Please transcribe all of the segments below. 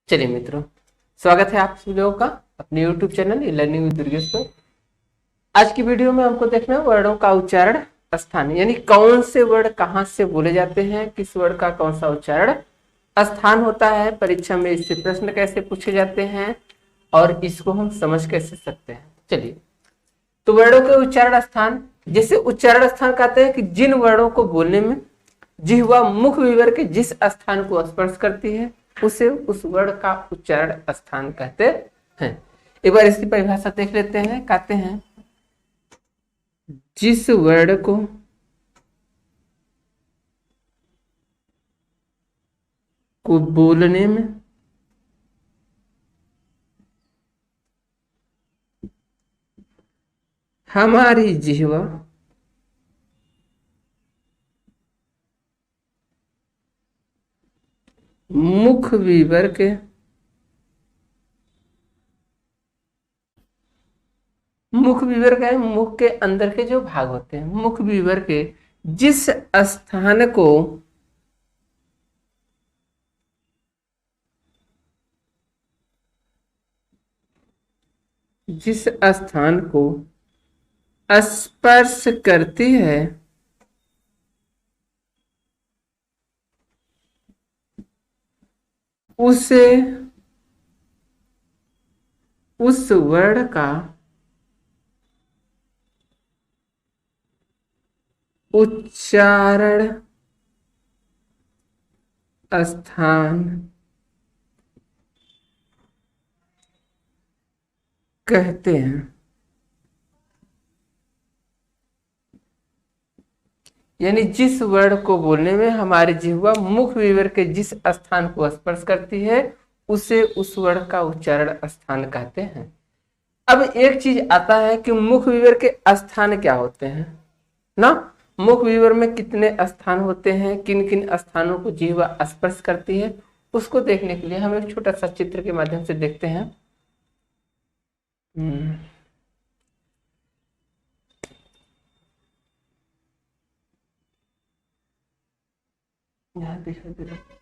चलिए मित्रों, स्वागत है आप सभी लोगों का अपने YouTube channel learning with Durgesh पर। आज की वीडियो में हमको देखना है वर्णों का उच्चारण स्थान, यानी कौन से वर्ड कहाँ से बोले जाते हैं, किस वर्ड का कौन सा उच्चारण स्थान होता है, परीक्षा में इससे प्रश्न कैसे पूछे जाते हैं और इसको हम समझ कैसे सकते हैं। चलिए, तो वर्णों के उच्चारण स्थान, जैसे उच्चारण स्थान कहते हैं कि जिन वर्णों को बोलने में जिह्वा मुख विवर के जिस स्थान को स्पर्श करती है उसे उस वर्ण का उच्चारण स्थान कहते हैं। एक बार इसकी परिभाषा देख लेते हैं। कहते हैं जिस वर्ण को बोलने में हमारी जिह्वा मुख विवर के मुख विवर का है, मुख के अंदर के जो भाग होते हैं, मुख विवर के जिस स्थान को स्पर्श करती है उसे उस वर्ण का उच्चारण स्थान कहते हैं। यानी जिस वर्ण को बोलने में हमारी जिह्वा मुख विवर के जिस स्थान को स्पर्श करती है उसे उस वर्ण का उच्चारण स्थान कहते हैं। अब एक चीज आता है कि मुख विवर के स्थान क्या होते हैं ना, मुख विवर में कितने स्थान होते हैं, किन किन स्थानों को जिह्वा स्पर्श करती है, उसको देखने के लिए हम एक छोटा सा चित्र के माध्यम से देखते हैं। यहाँ दिखाई दे रहा है।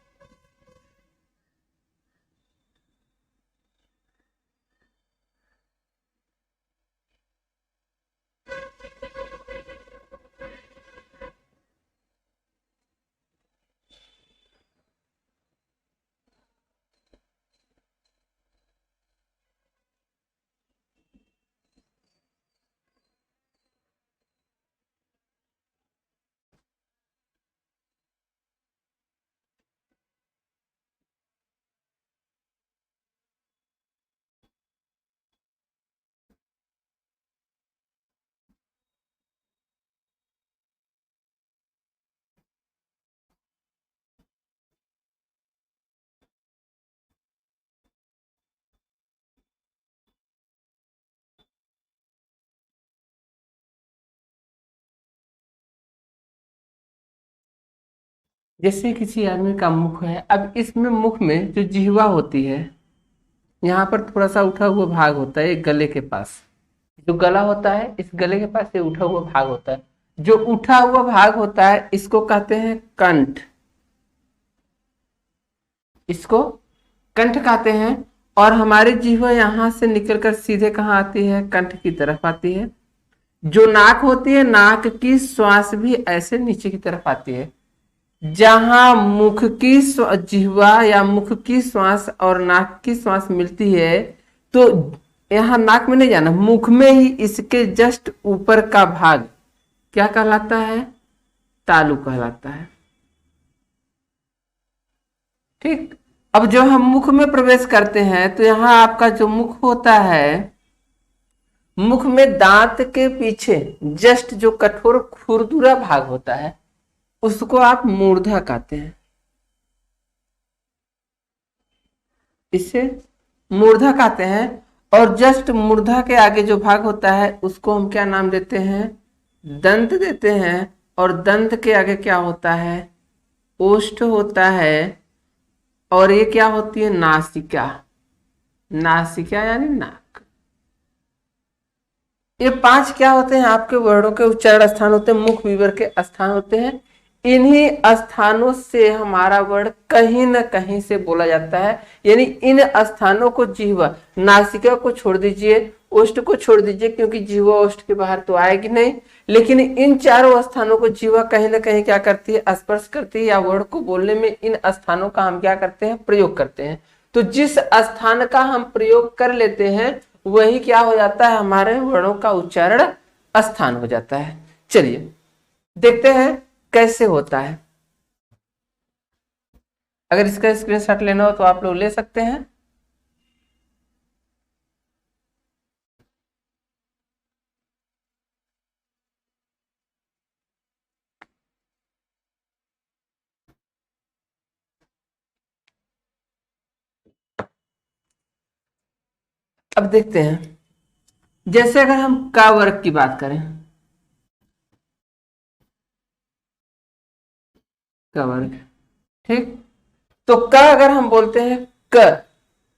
जैसे किसी आदमी का मुख है, अब इसमें मुख में जो जिह्वा होती है, यहाँ पर थोड़ा सा उठा हुआ भाग होता है, एक गले के पास जो गला होता है, इस गले के पास ये उठा हुआ भाग होता है। जो उठा हुआ भाग होता है इसको कहते हैं कंठ, इसको कंठ कहते हैं। और हमारी जिह्वा यहां से निकलकर सीधे कहाँ आती है, कंठ की तरफ आती है। जो नाक होती है, नाक की श्वास भी ऐसे नीचे की तरफ आती है। जहां मुख की जिह्वा या मुख की श्वास और नाक की श्वास मिलती है, तो यहां नाक में नहीं जाना, मुख में ही इसके जस्ट ऊपर का भाग क्या कहलाता है, तालु कहलाता है। ठीक, अब जब हम मुख में प्रवेश करते हैं तो यहां आपका जो मुख होता है, मुख में दांत के पीछे जस्ट जो कठोर खुरदुरा भाग होता है उसको आप मूर्धा कहते हैं, इसे मूर्धा कहते हैं। और जस्ट मूर्धा के आगे जो भाग होता है उसको हम क्या नाम देते हैं, दंत देते हैं। और दंत के आगे क्या होता है, ओष्ठ होता है। और ये क्या होती है, नासिका, नासिका यानी नाक। ये 5 क्या होते हैं, आपके वर्णों के उच्चारण स्थान होते हैं, मुख विवर के स्थान होते हैं। इन्हीं स्थानों से हमारा वर्ण कहीं ना कहीं से बोला जाता है। यानी इन स्थानों को जिह्वा, नासिका को छोड़ दीजिए, ओष्ठ को छोड़ दीजिए, क्योंकि जिह्वा ओष्ठ के बाहर तो आएगी नहीं, लेकिन इन चारों स्थानों को जिह्वा कहीं ना कहीं क्या करती है, स्पर्श करती है, या वर्ण को बोलने में इन स्थानों का हम क्या करते हैं, प्रयोग करते हैं। तो जिस स्थान का हम प्रयोग कर लेते हैं वही क्या हो जाता है, हमारे वर्णों का उच्चारण स्थान हो जाता है। चलिए देखते हैं कैसे होता है। अगर इसका स्क्रीनशॉट लेना हो तो आप लोग ले सकते हैं। अब देखते हैं, जैसे अगर हम का वर्ग की बात करें, का वर्ग, ठीक, तो क अगर हम बोलते हैं क,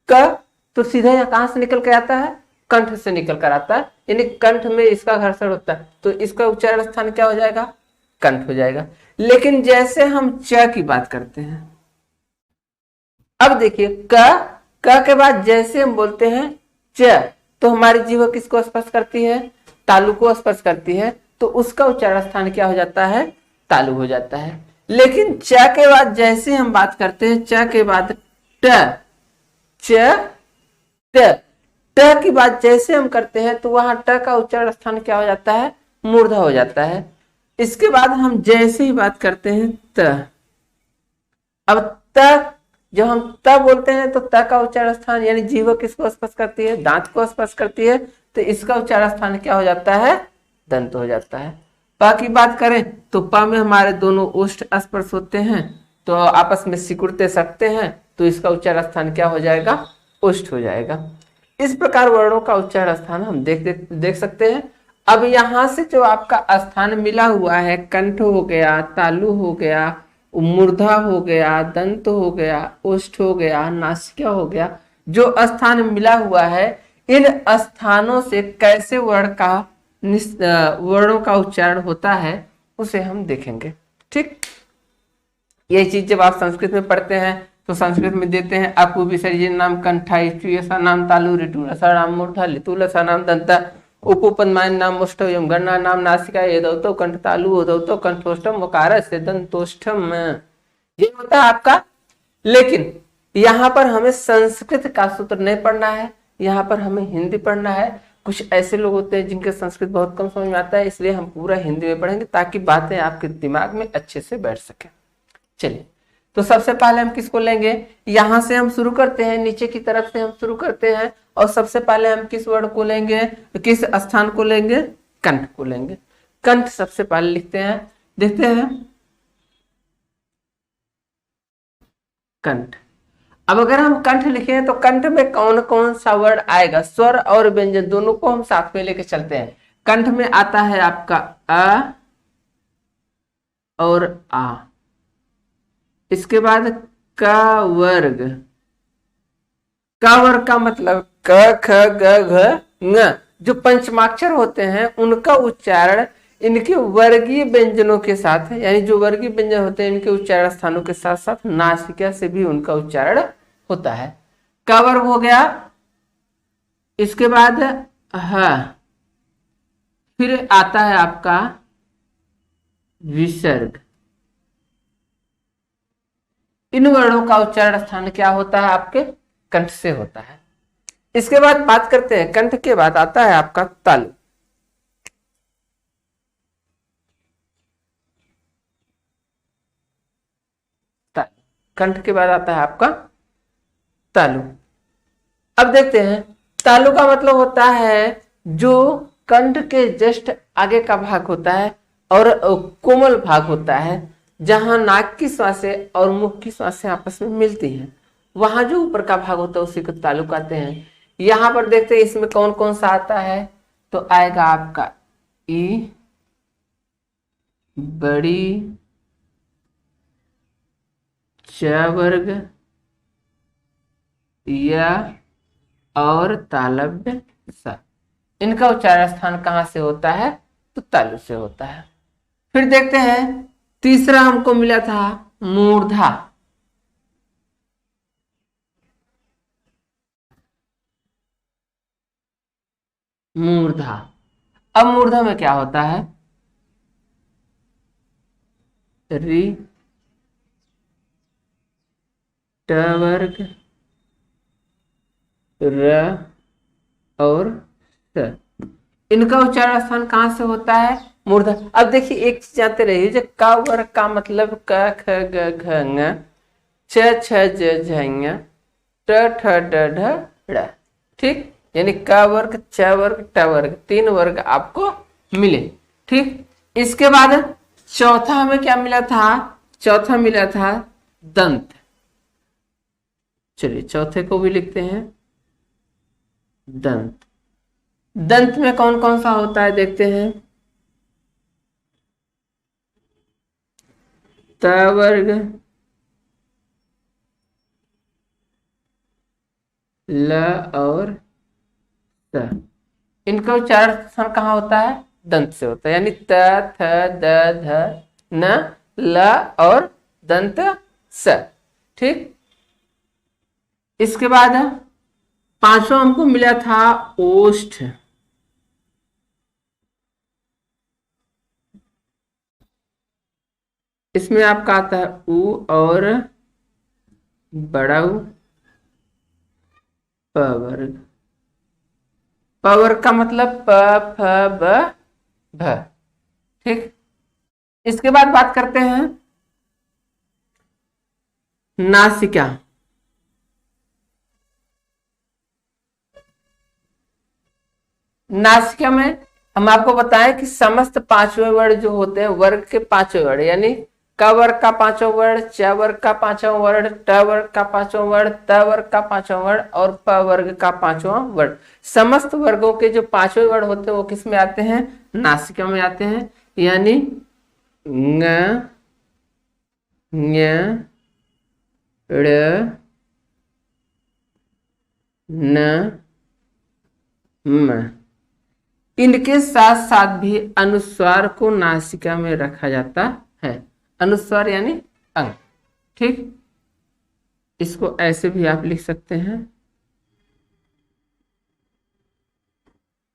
क तो सीधा यहां कहां से निकल कर आता है, कंठ से निकल कर आता है, यानी कंठ में इसका घर्षण होता है, तो इसका उच्चारण स्थान क्या हो जाएगा, कंठ हो जाएगा। लेकिन जैसे हम च की बात करते हैं, अब देखिए क के बाद जैसे हम बोलते हैं च, तो हमारी जीभ किसको स्पर्श करती है, तालु को स्पर्श करती है, तो उसका उच्चारण स्थान क्या हो जाता है, तालु हो जाता है। लेकिन च के बाद जैसे हम बात करते हैं, च के बाद ट, च ट, ट की बात जैसे हम करते हैं तो वहां ट का उच्चारण स्थान क्या हो जाता है, मूर्धा हो जाता है। इसके बाद हम जैसे ही बात करते हैं त, अब त जब हम त बोलते हैं तो त का उच्चारण स्थान यानी जीभ किसको स्पर्श करती है, दांत को स्पर्श करती है, तो इसका उच्चारण स्थान क्या हो जाता है, दंत हो जाता है। प की बात करें तो प में हमारे दोनों ओष्ठ स्पर्श होते हैं, तो आपस में सिकुड़ते सकते हैं, तो इसका उच्चारण स्थान क्या हो जाएगा, ओष्ठ हो जाएगा। इस प्रकार वर्णों का उच्चारण स्थान हम देख सकते हैं। अब यहां से जो आपका स्थान मिला हुआ है, कंठ हो गया, तालु हो गया, मूर्धा हो गया, दंत हो गया, ओष्ठ हो गया, नासिका हो गया, जो स्थान मिला हुआ है, इन स्थानों से कैसे वर्णों का उच्चारण होता है उसे हम देखेंगे। ठीक, ये चीज जब आप संस्कृत में पढ़ते हैं तो संस्कृत में देते हैं आपको विसर्जन नाम कंठा, ऐसा नाम तालु, ऋतु रसा नाम मूर्धा, लितु रसा नाम दंता, उपपन्मान नाम मुष्टम, गणना नाम नासिका, ये दौतो कंठ तालु, हो दौतो कंठोष्टम, वकार से दंतोष्टम, ये होता है आपका। लेकिन यहाँ पर हमें संस्कृत का सूत्र नहीं पढ़ना है, यहाँ पर हमें हिंदी पढ़ना है। कुछ ऐसे लोग होते हैं जिनके संस्कृत बहुत कम समझ में आता है, इसलिए हम पूरा हिंदी में पढ़ेंगे ताकि बातें आपके दिमाग में अच्छे से बैठ सके। चलिए, तो सबसे पहले हम किसको लेंगे, यहां से हम शुरू करते हैं, नीचे की तरफ से हम शुरू करते हैं, और सबसे पहले हम किस वर्ड को लेंगे, किस स्थान को लेंगे, कंठ को लेंगे। कंठ सबसे पहले लिखते हैं, देखते हैं कंठ। अब अगर हम कंठ लिखे तो कंठ में कौन कौन सा वर्ड आएगा, स्वर और व्यंजन दोनों को हम साथ में लेके चलते हैं। कंठ में आता है आपका अ और आ, इसके बाद का वर्ग, का वर्ग का मतलब क ख ग घ ङ, जो पंचमाक्षर होते हैं उनका उच्चारण इनके वर्गीय व्यंजनों के साथ, यानी जो वर्गीय व्यंजन होते हैं इनके उच्चारण स्थानों के साथ साथ नासिका से भी उनका उच्चारण होता है। का वर्ग हो गया, इसके बाद ह, फिर आता है आपका विसर्ग। इन वर्णों का उच्चारण स्थान क्या होता है, आपके कंठ से होता है। इसके बाद बात करते हैं, कंठ के बाद आता है आपका तालु। कंठ के बाद आता है आपका तालु। अब देखते हैं, तालु का मतलब होता है जो कंठ के जस्ट आगे का भाग होता है और कोमल भाग होता है, जहां नाक की श्वासें और मुख की श्वासें आपस में मिलती हैं, वहां जो ऊपर का भाग होता है उसी को तालु कहते हैं। यहां पर देखते हैं इसमें कौन कौन सा आता है, तो आएगा आपका ई, बड़ी, च वर्ग, या और तालव्य सा। इनका उच्चारण स्थान कहां से होता है, तो तालु से होता है। फिर देखते हैं तीसरा हमको मिला था मूर्धा। मूर्धा, अब मूर्धा में क्या होता है, री ट वर्ग र और स, इनका उच्चारण स्थान कहां से होता है, मूर्धा। अब देखिए एक चीज जानते रहिए, जो क वर्ग का मतलब क ख ग घ ङ, छ छ ज झ ञ, ट ठ ड ढ ड़, ठीक। यानी क वर्ग, छ वर्ग, ट वर्ग, तीन वर्ग आपको मिले, ठीक। इसके बाद चौथा हमें क्या मिला था, चौथा मिला था दंत। चलिए चौथे को भी लिखते हैं, दंत। दंत में कौन कौन सा होता है देखते हैं, त वर्ग, ल और स, इनका उच्चारण कहाँ होता है, दंत से होता है। यानी त थ द ध न ल और दंत स, ठीक। इसके बाद पांचवा हमको मिला था ओष्ठ। इसमें आपका आता है उ और बड़ा उ, प वर्ग। प वर्ग का मतलब प फ ब भ, ठीक। इसके बाद बात करते हैं नासिका। नासिका में हम आपको बताएं कि समस्त पांचवें वर्ण जो होते हैं, वर्ग के पांचवें वर्ण, यानी क वर्ग का पांचवा वर्ण, च वर्ग का पांचवा वर्ण, ट वर्ग का पांचवा वर्ण, त वर्ग का पांचवा वर्ण और प वर्ग का पांचवा वर्ण, समस्त वर्गों के जो पांचवें वर्ण होते हैं वो किस में आते हैं, नासिका में आते हैं। यानी ङ, ञ, ड़, न, म, इनके साथ साथ भी अनुस्वार को नासिका में रखा जाता है। अनुस्वार यानी अंग, ठीक। इसको ऐसे भी आप लिख सकते हैं,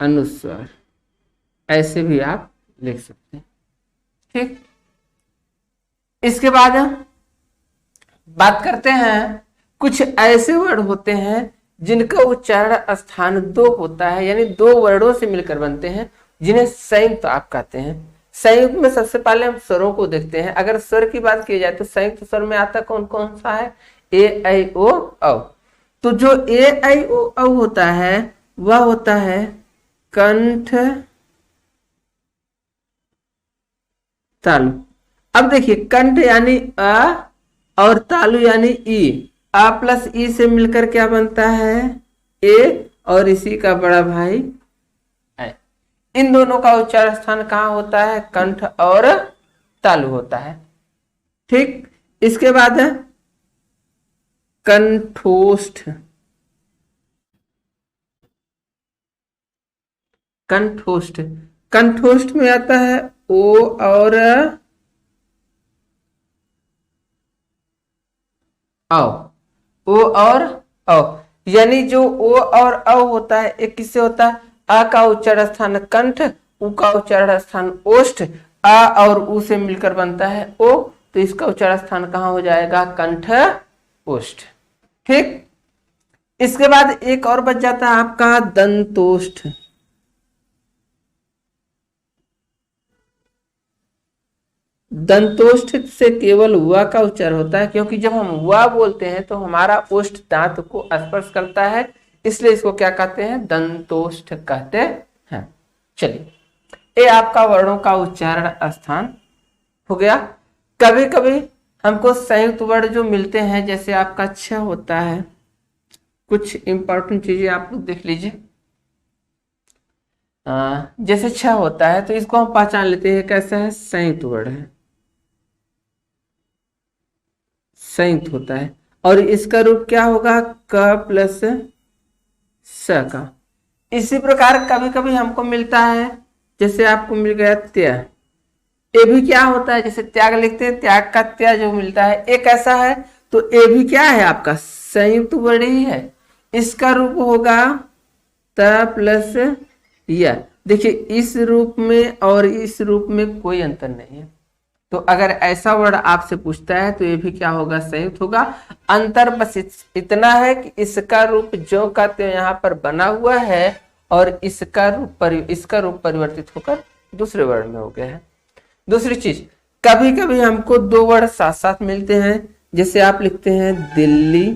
अनुस्वार, ऐसे भी आप लिख सकते हैं, ठीक। इसके बाद बात करते हैं, कुछ ऐसे वर्ण होते हैं जिनका उच्चारण स्थान दो होता है, यानी दो वर्णों से मिलकर बनते हैं, जिन्हें संयुक्त आप कहते हैं। संयुक्त में सबसे पहले हम स्वरों को देखते हैं। अगर स्वर की बात की जाए तो संयुक्त स्वर में आता कौन कौन सा है, ए ऐ ओ औ। तो जो ए ऐ ओ औ होता है वह होता है कंठ तालु। अब देखिए कंठ यानी अ और तालु यानी ई, आ प्लस ई से मिलकर क्या बनता है, ए, और इसी का बड़ा भाई ऐ। इन दोनों का उच्चारण स्थान कहाँ होता है, कंठ और तालु होता है, ठीक। इसके बाद कंठोष्ठ। कंठोष्ठ, कंठोष्ठ में आता है ओ और औ, ओ और औ। यानी जो ओ और औ होता है एक किससे होता है, आ का उच्चारण स्थान कंठ, उ का उच्चारण स्थान ओष्ठ, आ और उ से मिलकर बनता है ओ, तो इसका उच्चारण स्थान कहां हो जाएगा, कंठ ओष्ठ, ठीक। इसके बाद एक और बच जाता है आपका दंतोष्ठ। दंतोष्ठ से केवल हुआ का उच्चारण होता है, क्योंकि जब हम हुआ बोलते हैं तो हमारा ओष्ठ दांत को स्पर्श करता है, इसलिए इसको क्या कहते हैं, दंतोष्ठ कहते हैं। चलिए, ये आपका वर्णों का उच्चारण स्थान हो गया। कभी कभी हमको संयुक्त वर्ण जो मिलते हैं, जैसे आपका छ होता है, कुछ इंपॉर्टेंट चीजें आप लोग देख लीजिए। जैसे छ होता है तो इसको हम पहचान लेते हैं कैसा है, संयुक्त वर्ण है, संयुक्त होता है। और इसका रूप क्या होगा, क प्लस स का। इसी प्रकार कभी कभी हमको मिलता है, जैसे आपको मिल गया त्य, ए भी क्या होता है, जैसे त्याग लिखते हैं, त्याग का त्या जो मिलता है एक ऐसा है, तो ए भी क्या है आपका संयुक्त वर्ण ही है। इसका रूप होगा त प्लस या। देखिए इस रूप में और इस रूप में कोई अंतर नहीं है, तो अगर ऐसा वर्ड आपसे पूछता है तो ये भी क्या होगा, संयुक्त होगा। अंतर बस इतना है कि इसका रूप जो का त्यों यहाँ पर बना हुआ है और इसका रूप परिवर्तित होकर दूसरे वर्ड में हो गया है। दूसरी चीज, कभी कभी हमको दो वर्ड साथ साथ मिलते हैं, जैसे आप लिखते हैं दिल्ली,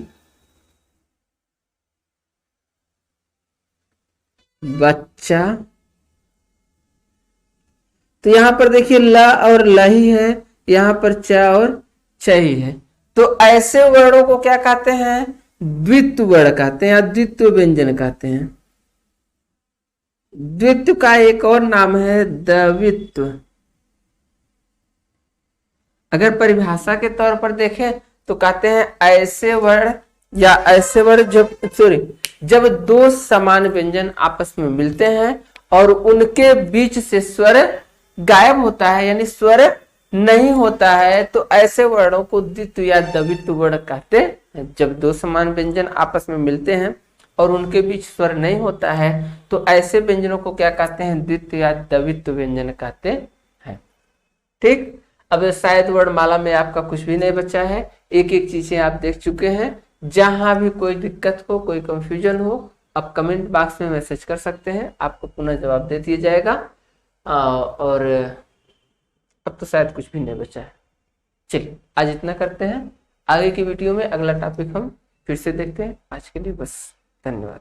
बच्चा, तो यहां पर देखिए ल और ल ही है, यहां पर च और छ ही है। तो ऐसे वर्णों को क्या कहते हैं, द्वित्व वर्ण कहते हैं या द्वित्व व्यंजन कहते हैं। द्वित्व का एक और नाम है द्वित्व। अगर परिभाषा के तौर पर देखें तो कहते हैं ऐसे वर्ण या ऐसे वर्ण जब दो समान व्यंजन आपस में मिलते हैं और उनके बीच से स्वर गायब होता है, यानी स्वर नहीं होता है, तो ऐसे वर्णों को द्वित्व या द्वित्व वर्ण कहते हैं। जब दो समान व्यंजन आपस में मिलते हैं और उनके बीच स्वर नहीं होता है तो ऐसे व्यंजनों को क्या कहते हैं, द्वित्व या द्वित्व व्यंजन कहते हैं। ठीक, अब शायद वर्णमाला में आपका कुछ भी नहीं बचा है, एक एक चीजें आप देख चुके हैं। जहां भी कोई दिक्कत हो, कोई कंफ्यूजन हो, आप कमेंट बॉक्स में मैसेज कर सकते हैं, आपको पुनः जवाब दे दिया जाएगा। और अब तो शायद कुछ भी नहीं बचा है। चलिए आज इतना करते हैं, आगे की वीडियो में अगला टॉपिक हम फिर से देखते हैं। आज के लिए बस, धन्यवाद।